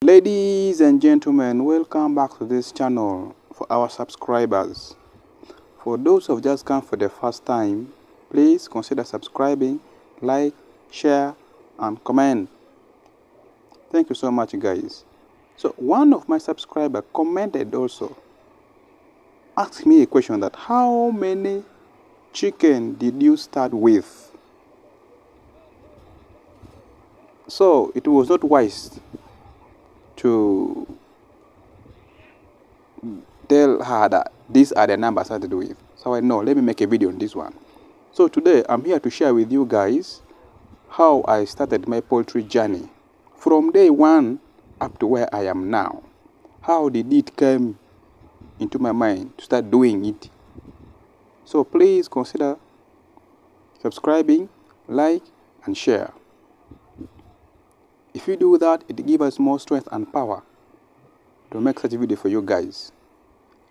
Ladies and gentlemen, welcome back to this channel. For our subscribers, for those who have just come for the first time, please consider subscribing, like, share and comment. Thank you so much, guys. So one of my subscribers commented also, asked me a question that how many chicken did you start with? So it was not wise to tell her that these are the numbers I started with. So I know, let me make a video on this one. So today I'm here to share with you guys how I started my poultry journey from day one up to where I am now. How did it come into my mind to start doing it? So please consider subscribing, like and share. If you do that, it gives us more strength and power to make such a video for you guys.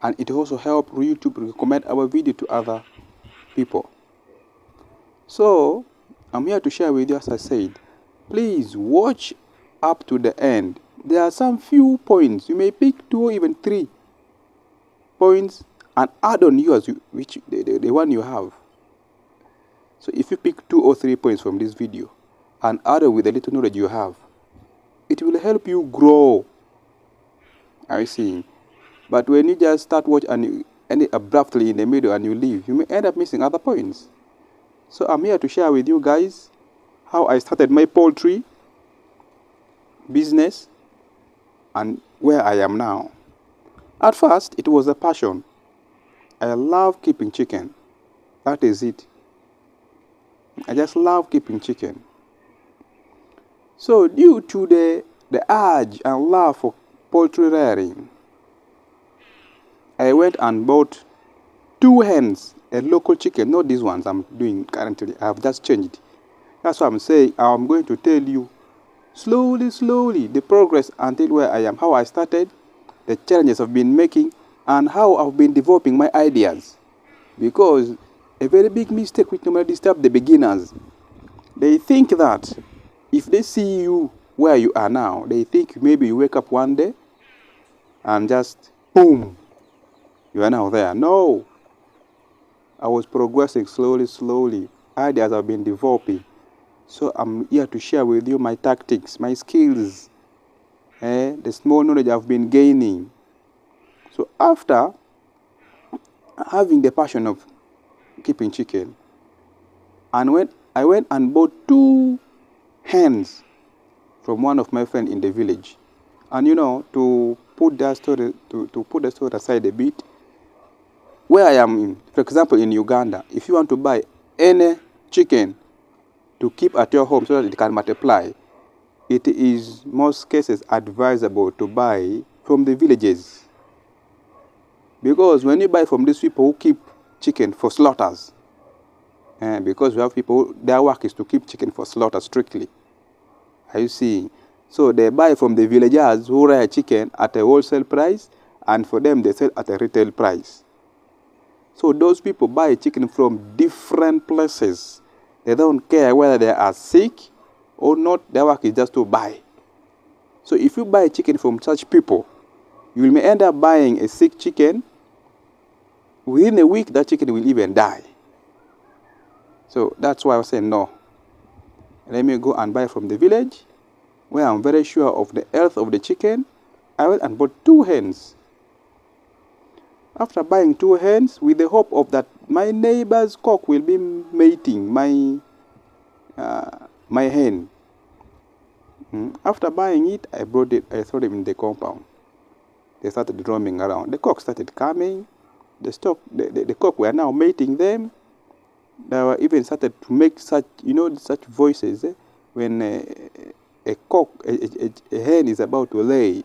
And it also helps YouTube recommend our video to other people. So I'm here to share with you, as I said, please watch up to the end. There are some few points. You may pick 2 or even 3 points and add on yours, which the one you have. So if you pick 2 or 3 points from this video and add on with the little knowledge you have, it will help you grow. I see. But when you just start watching and you end it abruptly in the middle and you leave, you may end up missing other points. So I'm here to share with you guys how I started my poultry business and where I am now. At first, it was a passion. I love keeping chicken. That is it. I just love keeping chicken. So due to the urge and love for poultry rearing, I went and bought 2 hens, a local chicken, not these ones I'm doing currently. I have just changed. That's why I'm saying I'm going to tell you slowly the progress until where I am, how I started, the challenges I've been making, and how I've been developing my ideas. Because a very big mistake which normally disturbs the beginners, they think that if they see you where you are now, they think maybe you wake up one day and just boom, you are now there. No, I was progressing slowly. Ideas have been developing. So I'm here to share with you my tactics, my skills, the small knowledge I've been gaining. So after having the passion of keeping chicken, and I went and bought 2 hens from one of my friends in the village. And you know, to put that story to put the story aside a bit, where I am in, for example, in Uganda, if you want to buy any chicken to keep at your home so that it can multiply, it is most cases advisable to buy from the villages. Because when you buy from these people who keep chicken for slaughters, because we have people, their work is to keep chicken for slaughter strictly. Are you seeing? So they buy from the villagers who rear chicken at a wholesale price, and for them they sell at a retail price. So those people buy chicken from different places. They don't care whether they are sick or not. Their work is just to buy. So if you buy chicken from such people, you may end up buying a sick chicken. Within a week, that chicken will even die. So that's why I was saying no. Let me go and buy from the village, where I'm very sure of the health of the chicken. I went and bought 2 hens. After buying 2 hens, with the hope of that my neighbor's cock will be mating my hen. After buying it, I brought it. I threw them in the compound. They started roaming around. The cock started coming. The cock were now mating them. They were even started to make such, such voices when a cock, a hen is about to lay.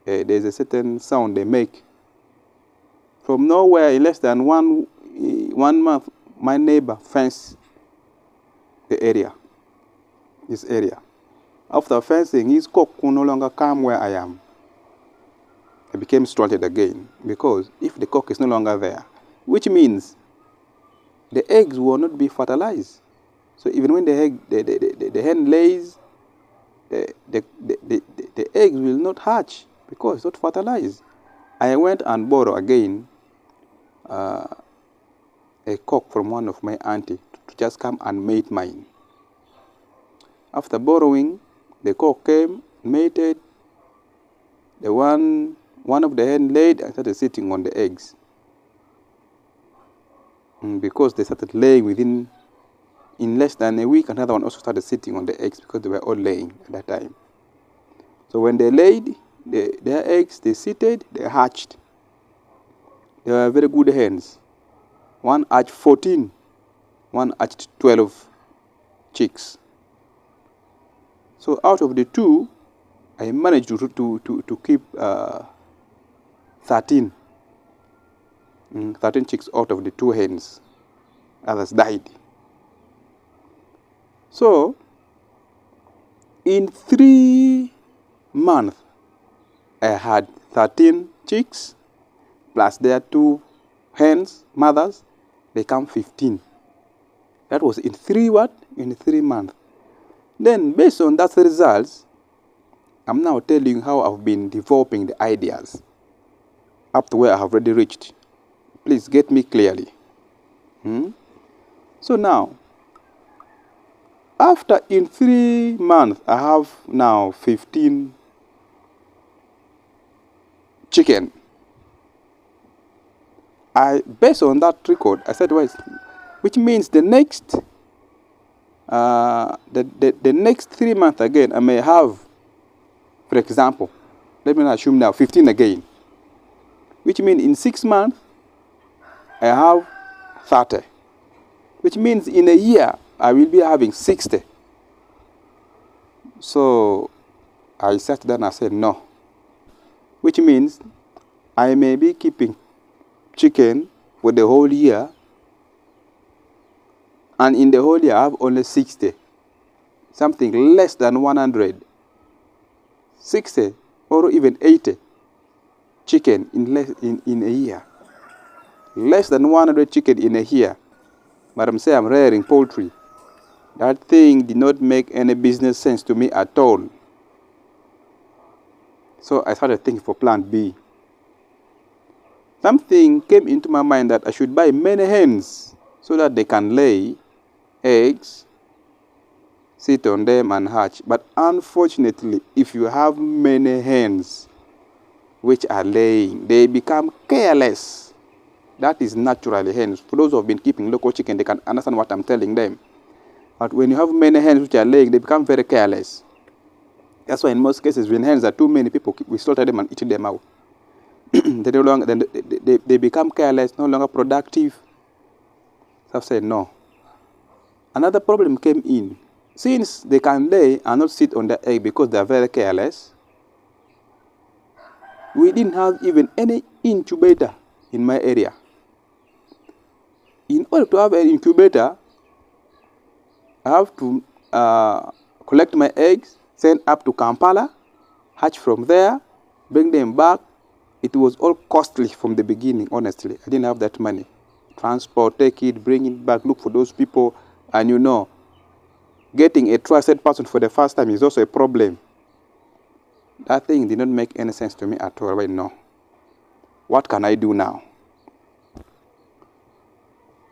There's a certain sound they make. From nowhere, in less than one month, my neighbor fenced the area, this area. After fencing, his cock could no longer come where I am. I became stranded again, because if the cock is no longer there, which means the eggs will not be fertilized. So even when the hen lays, the the eggs will not hatch because it's not fertilized. I went and borrowed again a cock from one of my auntie to just come and mate mine. After borrowing, the cock came, mated. The one of the hen laid and started sitting on the eggs. Because they started laying in less than a week, another one also started sitting on the eggs because they were all laying at that time. So when they laid their eggs, they seated, they hatched. They were very good hens. One hatched 14, one hatched 12 chicks. So out of the two, I managed to keep 13 chicks out of the 2 hens. Others died. So in 3 months, I had 13 chicks plus their 2 hens, mothers, become 15. That was in 3 months. Then based on that results, I'm now telling you how I've been developing the ideas up to where I have already reached. Please get me clearly. So now, after in 3 months, I have now 15 chicken. Based on that record, I said, well, which means the next the next 3 months again, I may have, for example, let me assume now 15 again, which means in 6 months, I have 30, which means in a year, I will be having 60. So I sat down and I said, no, which means I may be keeping chicken for the whole year, and in the whole year I have only 60, something less than 100, 60 or even 80 chicken in a year, less than 100 chicken in a year. But I'm saying I'm rearing poultry. That thing did not make any business sense to me at all. So I started thinking for plan B. Something came into my mind that I should buy many hens so that they can lay eggs, sit on them and hatch. But unfortunately, if you have many hens which are laying, they become careless. That is naturally hens. For those who have been keeping local chicken, they can understand what I'm telling them. But when you have many hens which are laying, they become very careless. That's why in most cases, when hens are too many, people we slaughter them and eat them out. They no longer, they become careless, no longer productive. So I said no. Another problem came in. Since they can lay and not sit on the egg because they are very careless, we didn't have even any incubator in my area. In order to have an incubator, I have to collect my eggs, send up to Kampala, hatch from there, bring them back. It was all costly from the beginning, honestly. I didn't have that money. Transport, take it, bring it back, look for those people. And you know, getting a trusted person for the first time is also a problem. That thing did not make any sense to me at all right now. What can I do now?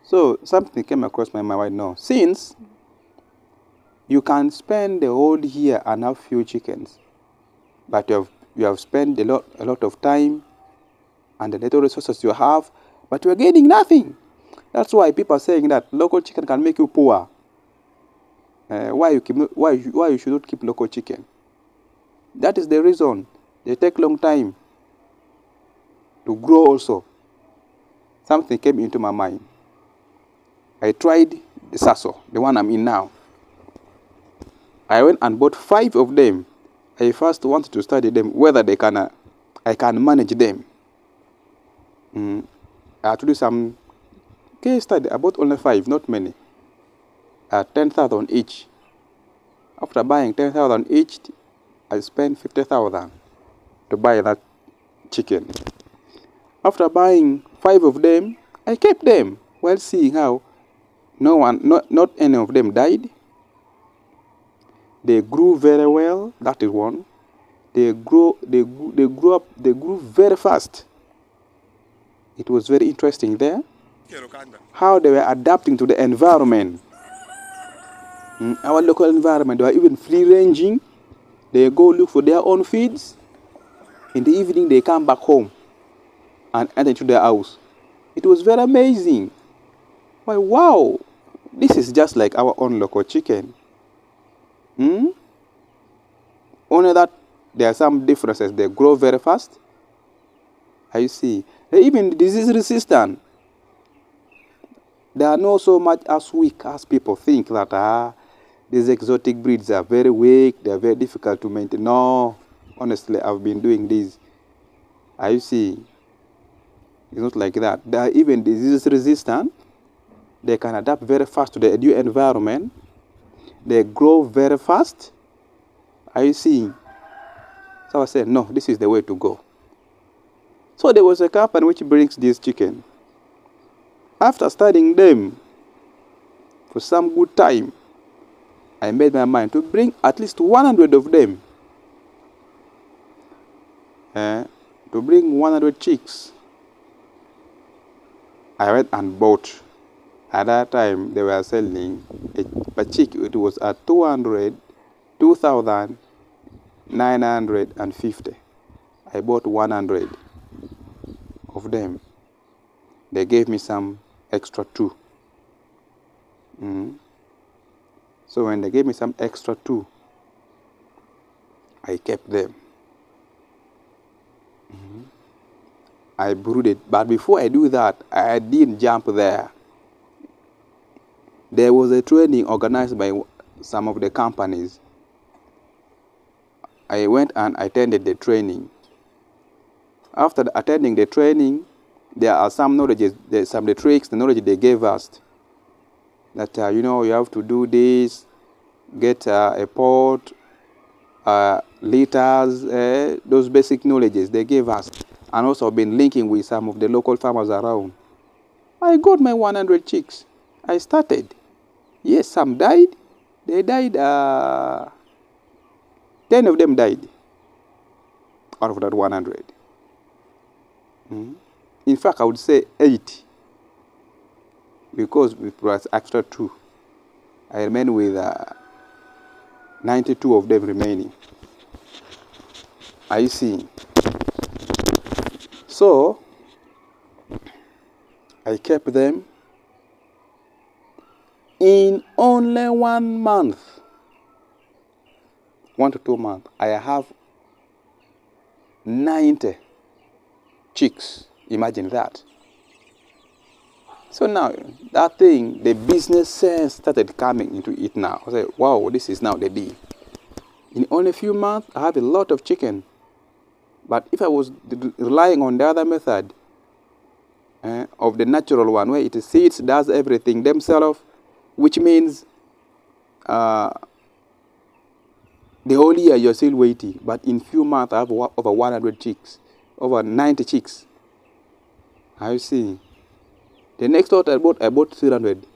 So something came across my mind right now. Since you can spend the whole year and have few chickens, but you have spent a lot of time and the little resources you have, but you are gaining nothing. That's why people are saying that local chicken can make you poor. Why you should not keep local chicken? That is the reason. They take long time to grow also. Something came into my mind. I tried the Sasso, the one I'm in now. I went and bought 5 of them. I first wanted to study them, whether I can manage them. I had to do some case study. I bought only 5, not many. At 10,000 each. After buying 10,000 each, I spent 50,000 to buy that chicken. After buying 5 of them, I kept them while seeing how not any of them died. They grew very well. That is one. they grew very fast. It was very interesting there how they were adapting to the environment. Our local environment, they were even free ranging. They go look for their own feeds. In the evening, they come back home and enter into their house. It was very amazing. Well, wow, this is just like our own local chicken. Only that there are some differences. They grow very fast. I see. They're even disease resistant. They are not so much as weak as people think that these exotic breeds are very weak. They are very difficult to maintain. No, honestly, I've been doing this. I see. It's not like that. They are even disease resistant. They can adapt very fast to the new environment. They grow very fast. I see. So I said, no, this is the way to go. So there was a company which brings this chicken. After studying them for some good time, I made my mind to bring at least 100 of them. To bring 100 chicks. I went and bought. At that time, they were selling a chick. It was at 2,950. I bought 100 of them. They gave me some extra 2. So when they gave me some extra 2, I kept them. I brooded. But before I do that, I didn't jump there. There was a training organized by some of the companies. I went and attended the training. After attending the training, there are some knowledges, some of the tricks, the knowledge they gave us. That, you have to do this, get a pot, liters, those basic knowledges they gave us. And also been linking with some of the local farmers around. I got my 100 chicks. I started. Yes, some died. They died, 10 of them died out of that 100. In fact, I would say 8. Because it was extra 2. I remained with 92 of them remaining. I see. So, I kept them. In only 1 month, 1 to 2 months, I have 90 chicks. Imagine that. So now, that thing, the business sense started coming into it now. I said, wow, this is now the deal. In only a few months, I have a lot of chicken. But if I was relying on the other method of the natural one, where it seeds, does everything themselves, which means the whole year you're still waiting. But in few months, I have over 100 chicks, over 90 chicks. I see. The next lot I bought 300.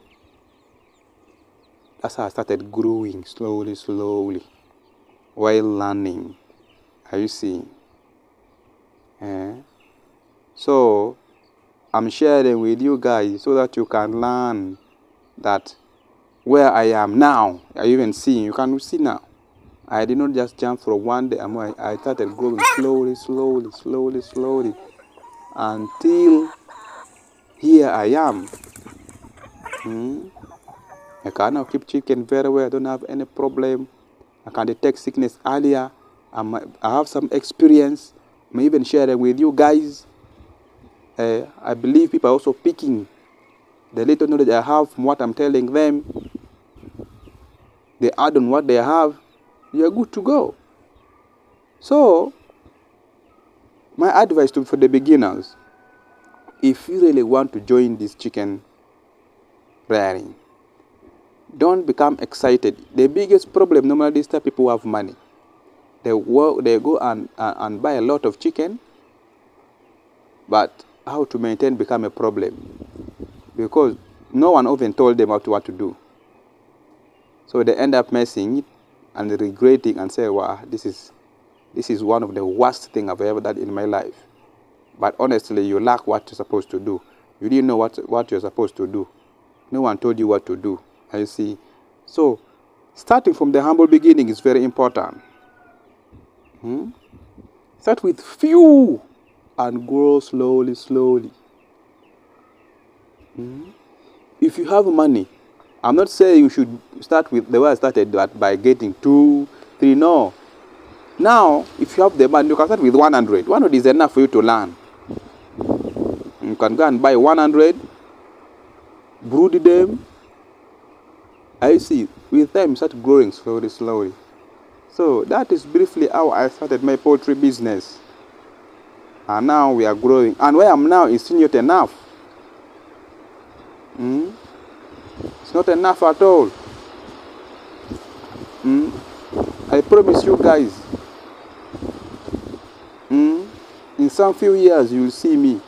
That's how I started growing slowly, while learning. You see. So, I'm sharing with you guys so that you can learn that where I am now, you can see now. I did not just jump from one day. I started growing slowly, until here I am. I can now keep chicken very well. I don't have any problem. I can detect sickness earlier. I have some experience. I'm even sharing with you guys. I believe people are also picking the little knowledge I have from what I'm telling them. They add on what they have. You're good to go. So, my advice for the beginners, if you really want to join this chicken rearing, don't become excited. The biggest problem normally is that people have money. They go and buy a lot of chicken, but how to maintain become a problem because no one even told them what to do. So they end up messing it and regretting and say, wow, this is This is one of the worst things I've ever done in my life. But honestly, you lack what you're supposed to do. You didn't know what you're supposed to do. No one told you what to do. I see. So, starting from the humble beginning is very important. Start with few and grow slowly, slowly. If you have money, I'm not saying you should start with the way I started by getting 2, 3. No. Now, if you have the money, you can start with 100. 100 is enough for you to learn. You can go and buy 100, brood them. I see. With time, start growing slowly, slowly. So that is briefly how I started my poultry business. And now we are growing. And where I'm now is not enough. It's not enough at all. I promise you guys, in some few years you will see me